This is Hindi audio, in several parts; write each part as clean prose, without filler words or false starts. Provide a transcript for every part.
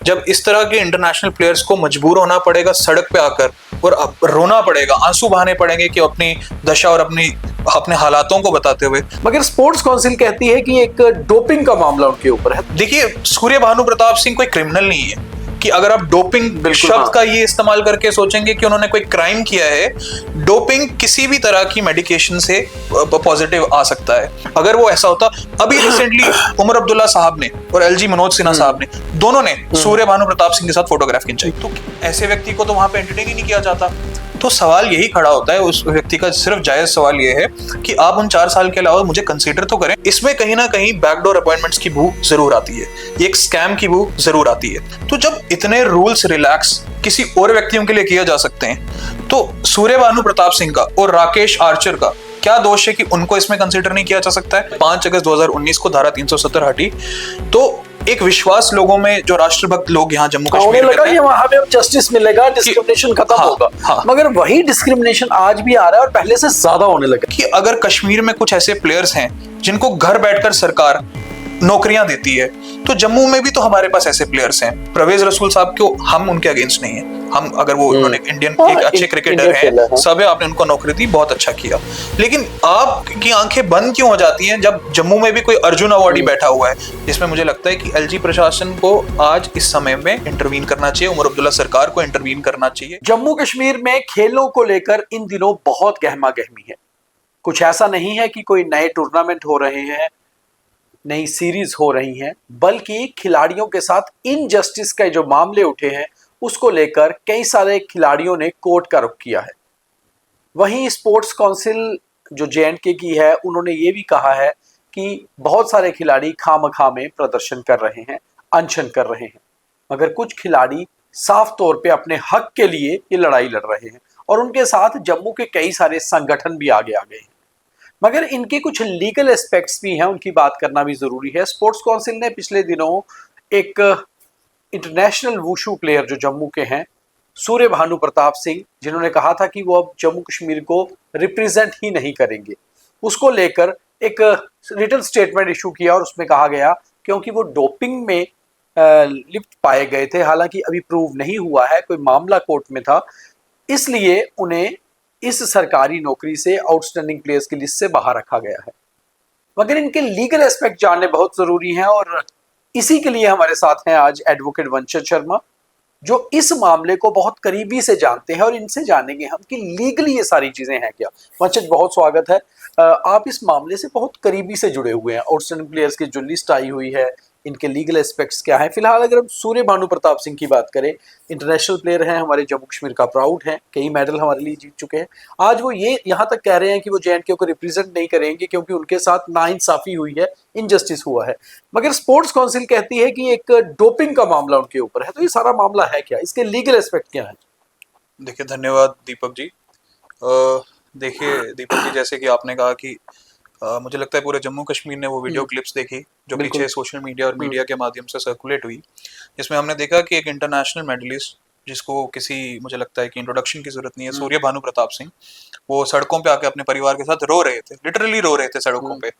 जब इस तरह के इंटरनेशनल प्लेयर्स को मजबूर होना पड़ेगा सड़क पे आकर और रोना पड़ेगा, आंसू बहाने पड़ेंगे कि अपनी दशा और अपने हालातों को बताते हुए। मगर स्पोर्ट्स काउंसिल कहती है कि एक डोपिंग का मामला उनके ऊपर है। देखिए, सूर्य भानु प्रताप सिंह कोई क्रिमिनल नहीं है कि अगर आप डोपिंग शब्द का ये इस्तेमाल करके सोचेंगे कि उन्होंने कोई क्राइम किया है। डोपिंग किसी भी तरह की मेडिकेशन से पॉजिटिव आ सकता है। अगर वो ऐसा होता, अभी रिसेंटली उमर अब्दुल्ला साहब ने और एलजी मनोज सिन्हा साहब ने दोनों ने सूर्य भानु प्रताप सिंह के साथ फोटोग्राफ खिंचाई, तो ऐसे व्यक्ति को तो वहां पे एंटरटेन ही नहीं किया जाता। तो सवाल यही खड़ा होता है उस व्यक्ति का, सिर्फ जायज सवाल ये है कि आप उन 4 साल के अलावा मुझे कंसीडर तो करें। इसमें कहीं ना कहीं बैकडोर अपॉइंटमेंट्स की बू जरूर आती है, एक स्कैम की बू जरूर आती है। तो जब इतने रूल्स रिलैक्स किसी और व्यक्तियों के लिए किए जा सकते हैं, तो सूर्य भानु प्रताप सिंह का और राकेश आर्चर का क्या दोष है कि उनको इसमें कंसीडर नहीं किया जा सकता है। 5 अगस्त 2019 को धारा 370 हटी, तो एक विश्वास लोगों में, जो राष्ट्रभक्त लोग यहाँ जम्मू कश्मीर लगा कि वहां पे अब जस्टिस मिलेगा, डिस्क्रिमिनेशन खत्म होगा। मगर वही डिस्क्रिमिनेशन आज भी आ रहा है और पहले से ज्यादा होने लगा। कि अगर कश्मीर में कुछ ऐसे प्लेयर्स हैं जिनको घर बैठकर सरकार नौकरियां देती है, तो जम्मू में भी तो हमारे पास ऐसे प्लेयर्स हैं। परवेज रसूल साहब को हम उनके अगेंस्ट नहीं है, हम अगर वो उन्होंने इंडियन एक अच्छे क्रिकेटर हैं, सब है, आपने उनको नौकरी दी, बहुत अच्छा किया। लेकिन आपकी आंखें बंद क्यों हो जाती हैं जब जम्मू में भी कोई अर्जुन अवार्डी बैठा हुआ है, जिसमें मुझे लगता है कि एलजी प्रशासन को आज इस समय में इंटरवीन करना चाहिए, उमर अब्दुल्ला सरकार को इंटरवीन करना चाहिए। जम्मू कश्मीर में खेलों को लेकर इन दिनों बहुत गहमा गहमी है। कुछ ऐसा नहीं है कि कोई नए टूर्नामेंट हो रहे हैं, नई सीरीज हो रही हैं, बल्कि खिलाड़ियों के साथ इनजस्टिस के जो मामले उठे हैं उसको लेकर कई सारे खिलाड़ियों ने कोर्ट का रुख किया है। वहीं स्पोर्ट्स काउंसिल जो जेएंडके की है, उन्होंने ये भी कहा है कि बहुत सारे खिलाड़ी खामखा में प्रदर्शन कर रहे हैं, अनशन कर रहे हैं, मगर कुछ खिलाड़ी साफ तौर पे अपने हक के लिए ये लड़ाई लड़ रहे हैं और उनके साथ जम्मू के कई सारे संगठन भी आगे आ गए हैं। मगर इनके कुछ लीगल एस्पेक्ट्स भी हैं, उनकी बात करना भी जरूरी है। स्पोर्ट्स काउंसिल ने पिछले दिनों एक इंटरनेशनल वुशु प्लेयर जो जम्मू के हैं, सूर्य भानु प्रताप सिंह, जिन्होंने कहा था कि वो अब जम्मू कश्मीर को रिप्रेजेंट ही नहीं करेंगे, उसको लेकर एक रिटन स्टेटमेंट इशू किया और उसमें कहा गया क्योंकि वो डोपिंग में लिप्त पाए गए थे, हालांकि अभी प्रूव नहीं हुआ है, कोई मामला कोर्ट में था, इसलिए उन्हें इस सरकारी नौकरी से आउटस्टैंडिंग प्लेयर्स की लिस्ट से बाहर रखा गया है। मगर इनके लीगल एस्पेक्ट जानने बहुत जरूरी हैं और इसी के लिए हमारे साथ हैं आज एडवोकेट वंशज शर्मा, जो इस मामले को बहुत करीबी से जानते हैं और इनसे जानेंगे हम कि लीगली ये सारी चीजें हैं क्या। वंशज, बहुत स्वागत है। आप इस मामले से बहुत करीबी से जुड़े हुए हैं। आउटस्टैंडिंग प्लेयर्स की जो लिस्ट आई हुई है, इनके लीगल एस्पेक्ट्स क्या है। फिलहाल अगर हम सूर्य भानु प्रताप सिंह की बात करें, इंटरनेशनल प्लेयर हैं, हमारे जम्मू कश्मीर का प्राउड हैं, कई मेडल हमारे लिए जीत चुके हैं। आज वो ये यहाँ तक कह रहे हैं कि वो जेएंडके को रिप्रेजेंट नहीं करेंगे क्योंकि उनके साथ नाइंसाफी हुई है, इनजस्टिस हुआ है। मगर स्पोर्ट्स काउंसिल कहती है कि एक डोपिंग का मामला उनके ऊपर है। तो ये सारा मामला है क्या, इसके लीगल एस्पेक्ट क्या है? देखिए, धन्यवाद दीपक जी। देखिए दीपक जी, जैसे कि आपने कहा कि मुझे लगता है पूरे जम्मू कश्मीर ने वो वीडियो क्लिप्स देखी जो पीछे सोशल मीडिया और मीडिया के माध्यम से सर्कुलेट हुई, जिसमें हमने देखा कि एक इंटरनेशनल मेडलिस्ट, जिसको मुझे लगता है कि इंट्रोडक्शन की जरूरत नहीं है, सूर्य भानु प्रताप सिंह, वो सड़कों पे आके अपने परिवार के साथ रो रहे थे, लिटरली रो रहे थे सड़कों पे।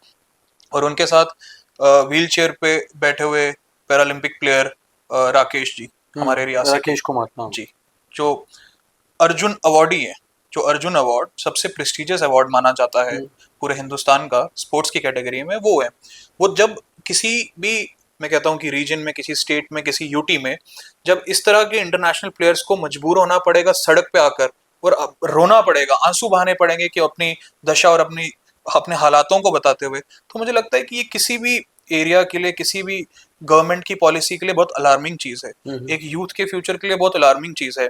और उनके साथ व्हील चेयर पे बैठे हुए पैरालंपिक प्लेयर राकेश जी, हमारे रियासत राकेश कुमार जी, जो अर्जुन अवार्डी है, जो अर्जुन अवार्ड सबसे प्रेस्टिजियस अवार्ड माना जाता है पूरे हिंदुस्तान का स्पोर्ट्स की कैटेगरी में, वो है। वो जब किसी भी, मैं कहता हूँ कि रीजन में, किसी स्टेट में, किसी यूटी में, जब इस तरह के इंटरनेशनल प्लेयर्स को मजबूर होना पड़ेगा सड़क पे आकर और रोना पड़ेगा, आंसू बहाने पड़ेंगे कि अपनी दशा और अपने हालातों को बताते हुए, तो मुझे लगता है कि ये किसी भी एरिया के लिए, किसी भी गवर्नमेंट की पॉलिसी के लिए बहुत अलार्मिंग चीज है, एक यूथ के फ्यूचर के लिए बहुत अलार्मिंग चीज है।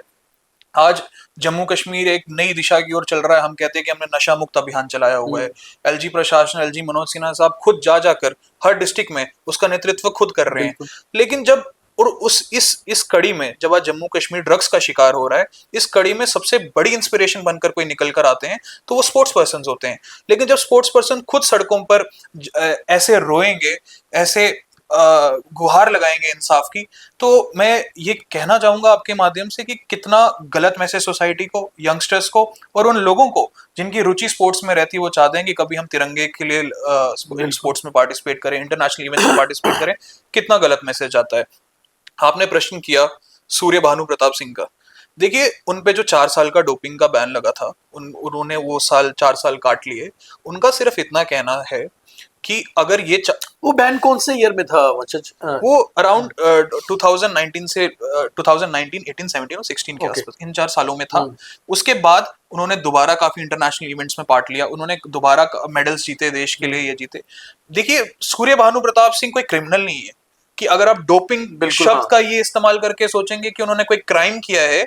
आज जम्मू कश्मीर एक नई दिशा की ओर चल रहा है। हम कहते हैं कि हमने नशा मुक्त अभियान चलाया हुआ है। एलजी प्रशासन, एलजी मनोज सिन्हा साहब खुद जाकर हर डिस्ट्रिक्ट में उसका नेतृत्व खुद कर रहे हैं। लेकिन जब और इस कड़ी में जब आज जम्मू कश्मीर ड्रग्स का शिकार हो रहा है, इस कड़ी में सबसे बड़ी इंस्पिरेशन बनकर कोई निकल कर आते हैं तो वो स्पोर्ट्स पर्सन होते हैं। लेकिन जब स्पोर्ट्स पर्सन खुद सड़कों पर ऐसे रोएंगे, ऐसे गुहार लगाएंगे इंसाफ की, तो मैं ये कहना चाहूंगा आपके माध्यम से कि कितना गलत मैसेज सोसाइटी को, यंगस्टर्स को और उन लोगों को जिनकी रुचि स्पोर्ट्स में रहती है, वो चाहते हैं कि कभी हम तिरंगे के लिए स्पोर्ट्स में पार्टिसिपेट करें, इंटरनेशनल इवेंट्स में पार्टिसिपेट करें, कितना गलत मैसेज आता है। आपने प्रश्न किया सूर्य भानु प्रताप सिंह का। देखिए उन पे जो 4 साल का डोपिंग का बैन लगा था, उन्होंने वो 4 साल काट लिए। उनका सिर्फ इतना कहना है कि अगर ये वो बैन कौन से ईयर में था वंशज? वो अराउंड 2019 से 2019, 18, 17 और 16 के ओके। आसपास, इन 4 सालों में था। उसके बाद उन्होंने दोबारा काफी इंटरनेशनल इवेंट्स में पार्ट लिया, उन्होंने दोबारा मेडल्स जीते देश के लिए, ये जीते। देखिए सूर्य भानु प्रताप सिंह कोई क्रिमिनल नहीं है कि अगर आप डोपिंग बिल्कुल, शब्द हाँ। का ये इस्तेमाल करके सोचेंगे कि उन्होंने कोई क्राइम किया है।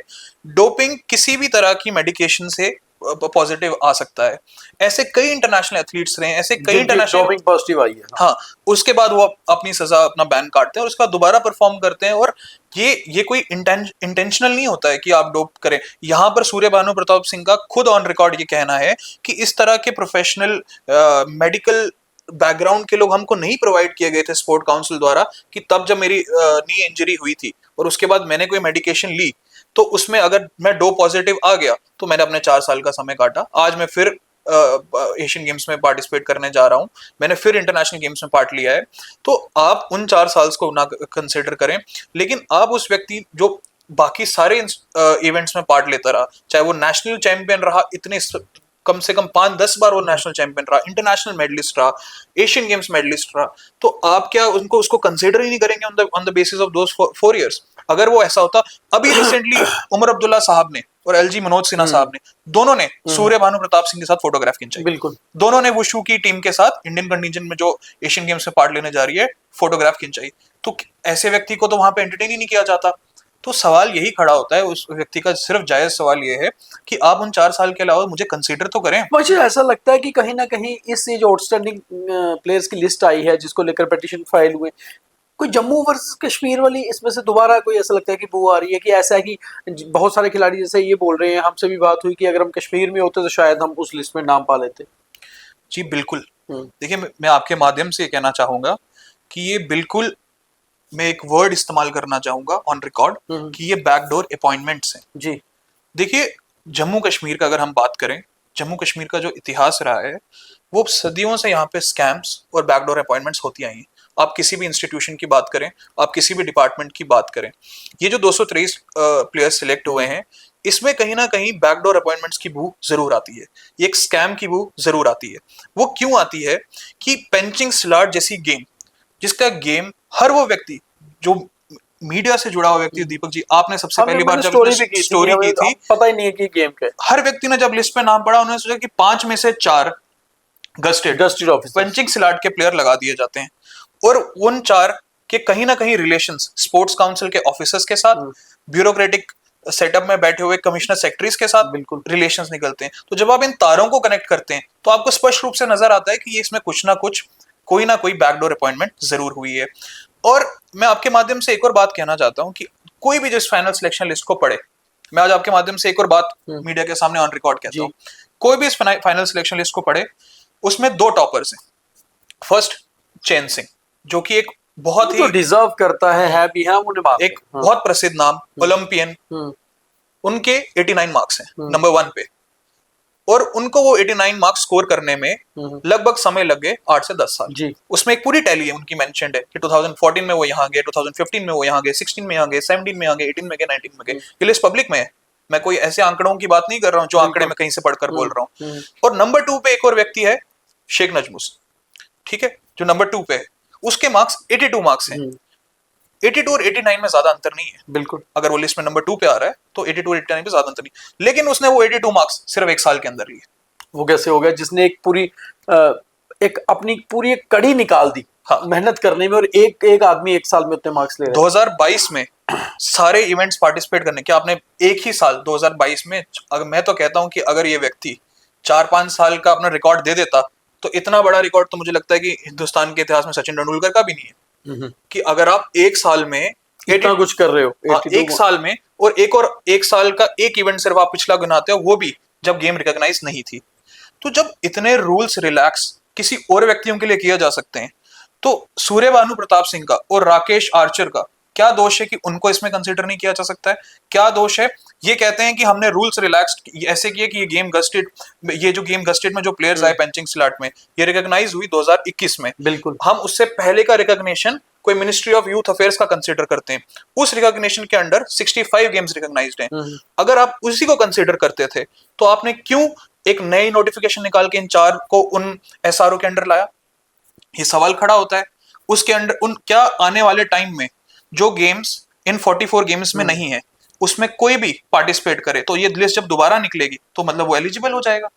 डोपिंग किसी भी तरह की मेडिकेशन से पॉजिटिव आ सकता है। ऐसे कई इंटरनेशनल एथलीट्स रहे हैं, ऐसे कई इंटरनेशनल डोपिंग पॉजिटिव आई है। हाँ, उसके बाद वो अपनी सजा, अपना बैन काटते हैं और उसका दोबारा परफॉर्म करते हैं। और ये कोई इंटेंशनल नहीं होता है कि आप डोप करें। यहाँ पर सूर्य भानु प्रताप सिंह का खुद ऑन रिकॉर्ड ये कहना है कि इस तरह के प्रोफेशनल मेडिकल बैकग्राउंड के लोग हमको नहीं प्रोवाइड किए गए थे स्पोर्ट काउंसिल द्वारा, कि तब जब मेरी नी इंजरी हुई थी और उसके बाद मैंने कोई मेडिकेशन ली, तो उसमें अगर मैं डो पॉजिटिव आ गया तो मैंने अपने 4 साल का समय काटा। आज मैं फिर एशियन गेम्स में पार्टिसिपेट करने जा रहा हूँ, मैंने फिर इंटरनेशनल गेम्स में पार्ट लिया है। तो आप उन 4 साल को ना कंसिडर करें, लेकिन आप उस व्यक्ति जो बाकी सारे इवेंट्स में पार्ट लेता रहा, चाहे वो नेशनल चैंपियन रहा, इतने कम से कम 5-10 बार वो नेशनल चैंपियन रहा, इंटरनेशनल मेडलिस्ट रहा, एशियन गेम्स मेडलिस्ट रहा, तो आप क्या उनको उसको कंसिडर ही नहीं करेंगे on the basis of those 4 years? अगर वो ऐसा होता, अभी रिसेंटली उमर अब्दुल्ला साहब ने और एलजी मनोज सिन्हा साहब ने, दोनों ने सूर्य भानु प्रताप सिंह के साथ फोटोग्राफ खिंचाई। बिल्कुल। दोनों ने वुशु की टीम के साथ इंडियन कंटीजेंट में जो एशियन गेम्स में पार्ट लेने जा रही है, फोटोग्राफ खिंचाई। तो ऐसे व्यक्ति को तो वहां पे एंटरटेन ही नहीं किया जाता। तो सवाल यही खड़ा होता है, उस व्यक्ति का सिर्फ जायज सवाल ये है कि आप उन 4 साल के अलावा मुझे कंसीडर तो करें। मुझे ऐसा लगता है कि कहीं ना कहीं इस जो आउटस्टैंडिंग प्लेयर्स की लिस्ट आई है जिसको लेकर पिटीशन फाइल हुए, कोई जम्मू वर्सेस कश्मीर वाली इसमें से दोबारा कोई ऐसा लगता है कि वो आ रही है कि ऐसा है कि बहुत सारे खिलाड़ी जैसे ये बोल रहे हैं, हमसे भी बात हुई कि अगर हम कश्मीर में होते तो शायद हम उस लिस्ट में नाम पा लेते। जी बिल्कुल। देखिए मैं आपके माध्यम से कहना चाहूंगा कि ये बिल्कुल, मैं एक वर्ड इस्तेमाल करना चाहूंगा ऑन रिकॉर्ड कि ये बैकडोर अपॉइंटमेंट्स हैं। जी। देखिए जम्मू कश्मीर का अगर हम बात करें, जम्मू कश्मीर का जो इतिहास रहा है, वो सदियों से यहाँ पे स्कैम्स और बैकडोर अपॉइंटमेंट्स होती आई हैं। आप किसी भी इंस्टीट्यूशन की बात करें, आप किसी भी डिपार्टमेंट की बात करें, ये जो 223 प्लेयर्स सिलेक्ट हुए हैं, इसमें कहीं ना कहीं बैकडोर अपॉइंटमेंट्स की बू जरूर आती है, ये एक स्कैम की बू जरूर आती है। वो क्यों आती है कि पेंचिंग स्लॉट जैसी गेम, जिसका गेम हर वो व्यक्ति जो मीडिया से जुड़ा हुआ व्यक्ति, दीपक जी आपने सबसे पहली बार जब स्टोरी की थी, पता ही नहीं है कि गेम क्या है। हर व्यक्ति ने जब लिस्ट पे नाम पढ़ा, उन्होंने सोचा कि 5 में से 4 गस्टेड ऑफिसर पंचिंग स्लॉट के प्लेयर लगा दिए जाते हैं, और उन 4 के कहीं ना कहीं रिलेशंस स्पोर्ट्स काउंसिल के ऑफिसर्स के साथ, ब्यूरोक्रेटिक सेटअप में बैठे हुए कमिश्नर सेक्रेटरीज के साथ बिल्कुल रिलेशंस निकलते हैं। तो जब आप इन तारों को कनेक्ट करते हैं तो आपको स्पष्ट रूप से नजर आता है कि ये इसमें कुछ ना कुछ, कोई ना कोई बैकडोर अपॉइंटमेंट जरूर हुई है। और मैं आपके माध्यम से एक और बात कहना चाहता हूं कि कोई भी जिस फाइनल सिलेक्शन लिस्ट को पढ़े, मैं आज आपके माध्यम से एक और बात मीडिया के सामने ऑन रिकॉर्ड कहता हूं, कोई भी इस फाइनल सिलेक्शन लिस्ट को पढ़े, उसमें 2 टॉपर्स हैं। फर्स्ट चैन सिंह, जो कि एक बहुत ही डिजर्व करता है भी, हाँ उन्हें एक बहुत प्रसिद्ध नाम, ओलंपियन, उनके 89 मार्क्स हैं नंबर 1 पे, और उनको वो 89 मार्क्स स्कोर करने में लगभग समय लग गए 8 से 10 साल। उसमें एक पूरी टैली है उनकी मेंशन्ड है कि 2014 में वो यहाँ गए, 2015 में वो यहाँ गए, 16 में यहाँ गए, 17 में यहाँ गए, 18 में गए, 19 में गए। ये लिस्ट पब्लिक में है, मैं कोई ऐसे आंकड़ों की बात नहीं कर रहा हूँ जो आंकड़े में कहीं से पढ़कर बोल रहा हूँ। और नंबर 2 पे एक और व्यक्ति है, शेख नजमुस, ठीक है, जो नंबर 2 पे है, उसके मार्क्स 82 मार्क्स हैं। 82 और 89 में ज्यादा अंतर नहीं है, बिल्कुल। अगर वो लिस्ट में नंबर 2 पे आ रहा है तो 82 और 89 में ज्यादा अंतर नहीं, लेकिन उसने वो 82 मार्क्स सिर्फ 1 साल के अंदर लिए। वो कैसे हो गया? जिसने एक पूरी एक अपनी पूरी एक कड़ी निकाल दी, हाँ, मेहनत करने में, और एक आदमी 1 साल में उतने मार्क्स ले रहा है। 2022 में सारे इवेंट्स पार्टिसिपेट करने के, आपने एक ही साल 2022 में, अगर मैं तो कहता हूं कि अगर ये व्यक्ति 4-5 साल का अपना रिकॉर्ड दे देता तो इतना बड़ा रिकॉर्ड तो मुझे लगता है कि हिंदुस्तान के इतिहास में सचिन तेंदुलकर का भी नहीं है, कि अगर आप 1 साल में इतना कुछ कर रहे हो, 1 साल में, और 1 साल का एक इवेंट सिर्फ आप पिछला गिनाते हो, वो भी जब गेम रिकॉग्नाइज नहीं थी। तो जब इतने रूल्स रिलैक्स किसी और व्यक्तियों के लिए किया जा सकते हैं, तो सूर्य भानु प्रताप सिंह का और राकेश आर्चर का क्या दोष है कि उनको इसमें कंसीडर नहीं किया जा सकता है? क्या दोष है? ये कहते हैं कि हमने रूल्स रिलैक्स ऐसे किए कि ये गेम गस्टेड में जो प्लेयर्स आए पेंचिंग स्लॉट में, ये रिकॉग्नाइज हुई 2021 में, बिल्कुल। हम उससे पहले का रिकॉग्निशन कोई मिनिस्ट्री ऑफ यूथ अफेयर्स का कंसिडर करते हैं, उस रिकॉग्निशन के अंडर 65 गेम्स रिकॉग्नाइज्ड हैं। अगर आप उसी को कंसिडर करते थे तो आपने क्यों एक नई नोटिफिकेशन निकाल के इन 4 को उन एसआरओ के अंडर लाया? ये सवाल खड़ा होता है। उसके अंडर उन क्या आने वाले टाइम में जो गेम्स इन 44 गेम्स में नहीं है उसमें कोई भी पार्टिसिपेट करे तो ये लिस्ट जब दोबारा निकलेगी तो मतलब वो एलिजिबल हो जाएगा।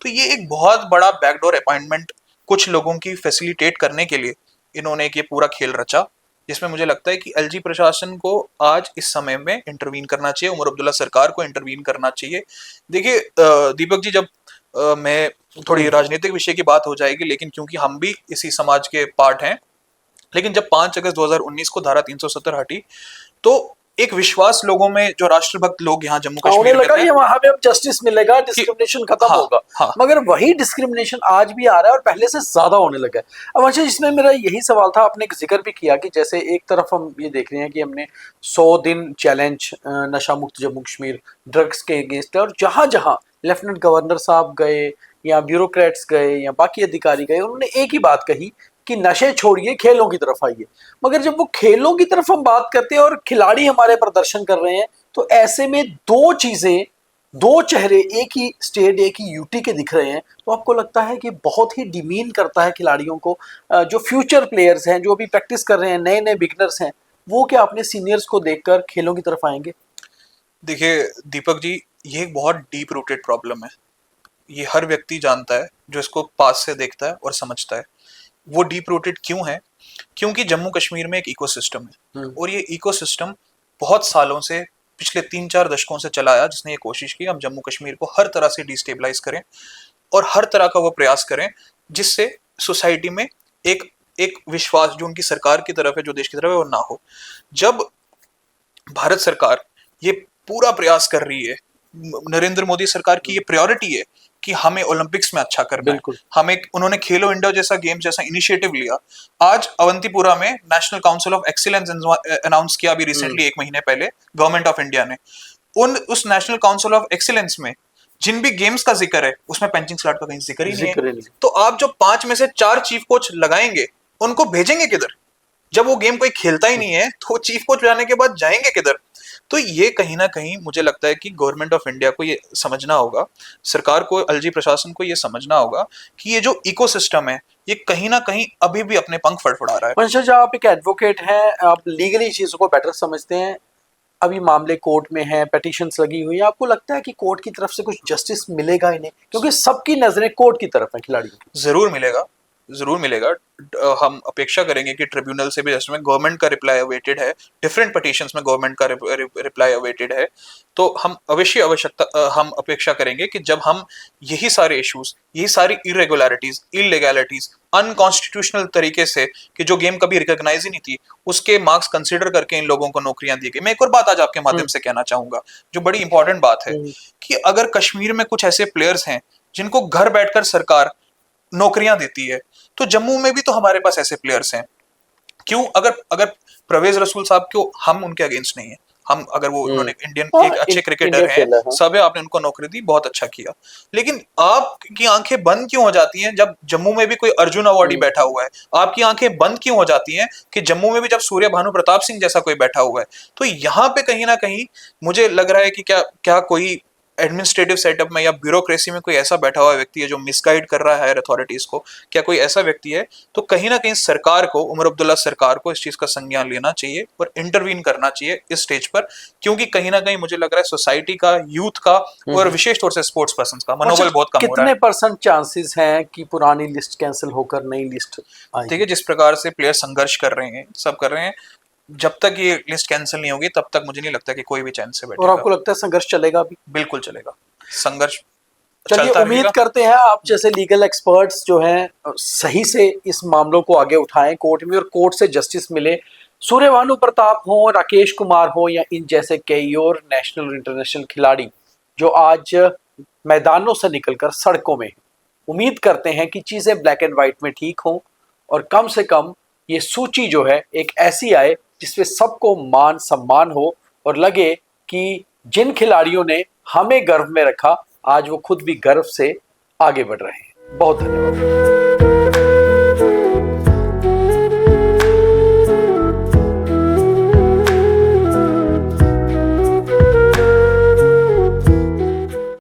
तो ये एक बहुत बड़ा बैकडोर अपॉइंटमेंट कुछ लोगों की फैसिलिटेट करने के लिए इन्होंने एक ये पूरा खेल रचा, जिसमें मुझे लगता है कि एलजी प्रशासन को आज इस समय में इंटरवीन करना चाहिए, उमर अब्दुल्ला सरकार को इंटरवीन करना चाहिए। देखिए दीपक जी, जब मैं थोड़ी राजनीतिक विषय की बात हो जाएगी, लेकिन क्योंकि हम भी इसी समाज के पार्ट हैं, लेकिन जब 5 अगस्त 2019 को धारा 370 हटी तो एक विश्वास लोगों में, जो राष्ट्रभक्त लोग यहाँ जम्मू कश्मीर में लगा थे, ये वहां पे अब जस्टिस मिलेगा, डिस्क्रिमिनेशन खत्म होगा। हाँ। मगर वही डिस्क्रिमिनेशन आज भी आ रहा है और पहले से ज्यादा होने लगा है। अब अच्छा, इसमें मेरा यही सवाल था, आपने जिक्र भी किया कि जैसे एक तरफ हम ये देख रहे हैं कि हमने 100 दिन चैलेंज नशा मुक्त जम्मू कश्मीर ड्रग्स के अगेंस्ट, और जहां जहां लेफ्टिनेंट गवर्नर साहब गए या ब्यूरोक्रेट्स गए या बाकी अधिकारी गए, उन्होंने एक ही बात कही कि नशे छोड़िए, खेलों की तरफ आइए। मगर जब वो खेलों की तरफ हम बात करते हैं और खिलाड़ी हमारे प्रदर्शन कर रहे हैं, तो ऐसे में दो चीजें, दो चेहरे एक ही स्टेट, एक ही यूटी के दिख रहे हैं, तो आपको लगता है कि बहुत ही डिमीन करता है खिलाड़ियों को। जो फ्यूचर प्लेयर्स हैं, जो अभी प्रैक्टिस कर रहे हैं, नए नए बिगनर्स हैं, वो क्या अपने सीनियर्स को देखकर खेलों की तरफ आएंगे? देखिए दीपक जी, ये एक बहुत डीप रूटेड प्रॉब्लम है। ये हर व्यक्ति जानता है जो इसको पास से देखता है और समझता है। वो डीप रूटेड क्यों है? क्योंकि जम्मू कश्मीर में एक इकोसिस्टम है और ये इकोसिस्टम बहुत सालों से, पिछले 3-4 दशकों से चला आया, जिसने ये कोशिश की हम जम्मू कश्मीर को हर तरह से डिस्टेबलाइज करें और हर तरह का वो प्रयास करें जिससे सोसाइटी में एक एक विश्वास जो उनकी सरकार की तरफ है, जो देश की तरफ है, वो ना हो। जब भारत सरकार ये पूरा प्रयास कर रही है, नरेंद्र मोदी सरकार की ये प्रायोरिटी है कि हमें ओलंपिक्स में अच्छा करना है, हमें, उन्होंने खेलो इंडिया जैसा गेम जैसा इनिशिएटिव लिया। आज अवंतीपुरा में national council of excellence announce किया अभी रिसेंटली, 1 महीने पहले, गवर्नमेंट ऑफ इंडिया ने। उस नेशनल काउंसिल ऑफ एक्सीलेंस में जिन भी गेम्स का जिक्र है उसमें पंचिंग स्लॉट का कहीं जिक्र ही नहीं है। तो आप जो 5 में से 4 चीफ कोच लगाएंगे, उनको भेजेंगे किधर? जब वो गेम कोई खेलता ही नहीं है तो चीफ कोच जाने के बाद जाएंगे किधर? तो ये कहीं ना कहीं मुझे लगता है कि गवर्नमेंट ऑफ इंडिया को ये समझना होगा, सरकार को, एलजी प्रशासन को ये समझना होगा कि ये जो इकोसिस्टम है ये कहीं ना कहीं अभी भी अपने पंख फड़फड़ा रहा है। पंकज, आप एक एडवोकेट हैं, आप लीगली चीजों को बेटर समझते हैं। अभी मामले कोर्ट में हैं, पेटिशंस लगी हुई है, आपको लगता है कि कोर्ट की तरफ से कुछ जस्टिस मिलेगा इन्हें? क्योंकि सबकी नजरें कोर्ट की तरफ है खिलाड़ियों की। जरूर मिलेगा, जरूर मिलेगा। हम अपेक्षा करेंगे कि ट्रिब्यूनल से भी, जैसे में गवर्नमेंट का रिप्लाई अवेटेड है, डिफरेंट पिटीशंस में गवर्नमेंट का रिप्लाई अवेटेड है, तो हम हम अपेक्षा करेंगे कि जब हम यही सारे इश्यूज, यही सारी इरेगुलरिटीज, इलीगैलिटीज, अनकॉन्स्टिट्यूशनल तरीके से, कि जो गेम कभी रिकॉग्नाइज ही नहीं थी, उसके मार्क्स कंसिडर करके इन लोगों को नौकरियां दी गई। मैं एक और बात आज आपके माध्यम से कहना चाहूंगा जो बड़ी इंपॉर्टेंट बात है, कि अगर कश्मीर में कुछ ऐसे प्लेयर्स हैं जिनको घर बैठकर सरकार नौकरियां देती है, तो जम्मू में भी तो हमारे पास ऐसे प्लेयर्स हैं। क्यों? अगर अगर परवेज रसूल साहब को, हम उनके अगेंस्ट नहीं है, हम, अगर वो, उन्होंने इंडियन एक अच्छे क्रिकेटर हैं, सब है, आपने उनको नौकरी दी, बहुत अच्छा किया, लेकिन आपकी आंखें बंद क्यों हो जाती हैं जब जम्मू में भी कोई अर्जुन अवार्डी बैठा हुआ है? आपकी आंखें बंद क्यों हो जाती हैं कि जम्मू में भी जब सूर्य भानु प्रताप सिंह जैसा कोई बैठा हुआ है? तो यहाँ पे कहीं ना कहीं मुझे लग रहा है कि क्या कोई एडमिनिस्ट्रेटिव सेटअप में या ब्यूरोक्रेसी में कोई ऐसा बैठा हुआ व्यक्ति है जो मिसगाइड कर रहा है हायर अथॉरिटीज को? क्या कोई ऐसा व्यक्ति है? तो कहीं ना कहीं सरकार को, उमर अब्दुल्ला सरकार को इस चीज का संज्ञान लेना चाहिए और इंटरवीन करना चाहिए इस स्टेज पर, क्योंकि कहीं ना कहीं मुझे लग रहा है सोसाइटी का, यूथ का और विशेष तौर से स्पोर्ट्स पर्सन का मनोबल बहुत कम हो रहा है। कितने % चांसेस हैं कि पुरानी लिस्ट कैंसिल होकर नई लिस्ट आएगी? देखिए, जिस प्रकार से प्लेयर संघर्ष कर रहे हैं, सब कर रहे हैं, जब तक ये लिस्ट कैंसिल नहीं होगी तब तक मुझे नहीं लगता कि कोई भी चैन से बैठेगा। और आपको लगता है संघर्ष चलेगा भी? बिल्कुल चलेगा, संघर्ष चलिए, उम्मीद करते हैं आप जैसे लीगल एक्सपर्ट्स जो हैं सही से इस मामलों को आगे उठाएं कोर्ट में, और कोर्ट से जस्टिस मिले। सूर्य भानु प्रताप हो, राकेश कुमार हो, या इन जैसे कई और नेशनल और इंटरनेशनल खिलाड़ी जो आज मैदानों से निकलकर सड़कों में, उम्मीद करते हैं कि चीजें ब्लैक एंड व्हाइट में ठीक हों, और कम से कम ये सूची जो है एक ऐसी आए जिसमें सबको मान सम्मान हो और लगे कि जिन खिलाड़ियों ने हमें गर्व में रखा, आज वो खुद भी गर्व से आगे बढ़ रहे हैं। बहुत धन्यवाद।